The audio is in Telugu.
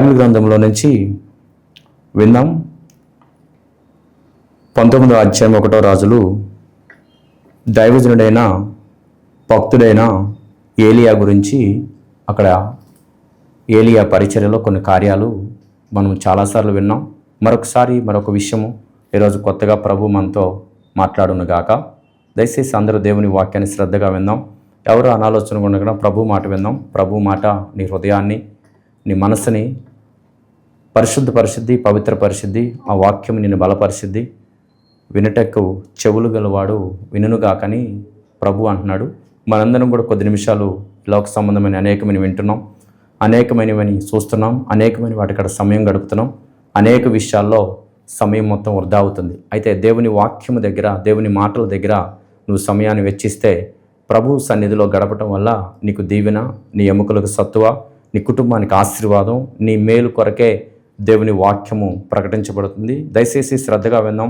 బైబిల్ గ్రంథంలో నుంచి విందాం. 19వ అధ్యాయం 1వ రాజులు దైవజనుడైన భక్తుడైన ఏలియా గురించి, అక్కడ ఏలియా పరిచర్యలో కొన్ని కార్యాలు మనం చాలాసార్లు విన్నాం. మరొక విషయము ఈరోజు కొత్తగా ప్రభు మనతో మాట్లాడునుగాక. దయచేసి అందరూ దేవుని వాక్యాన్ని శ్రద్ధగా విందాం. ఎవరు అనాలోచన ఉండగా ప్రభు మాట విందాం. ప్రభు మాట నీ హృదయాన్ని, నీ మనసుని పరిశుద్ధ పవిత్ర పరిశుద్ధి, ఆ వాక్యం నిన్ను బలపరిశుద్ధి. వినటకు చెవులు గలవాడు వినుగాకని ప్రభు అంటున్నాడు. మనందరం కూడా కొద్ది నిమిషాలు లోక సంబంధమైన అనేకమైన వింటున్నాం, అనేకమైనవని చూస్తున్నాం, అనేకమైన వాటికడ సమయం గడుపుతున్నాం. అనేక విషయాల్లో సమయం మొత్తం వృధా అవుతుంది. అయితే దేవుని వాక్యము దగ్గర, దేవుని మాటల దగ్గర నువ్వు సమయాన్ని వెచ్చిస్తే ప్రభు సన్నిధిలో గడపటం వల్ల నీకు దీవెన, నీ ఎముకలకు సత్తువ, నీ కుటుంబానికి ఆశీర్వాదం, నీ మేలు కొరకే దేవుని వాక్యము ప్రకటించబడుతుంది. దయచేసి శ్రద్ధగా విందాం.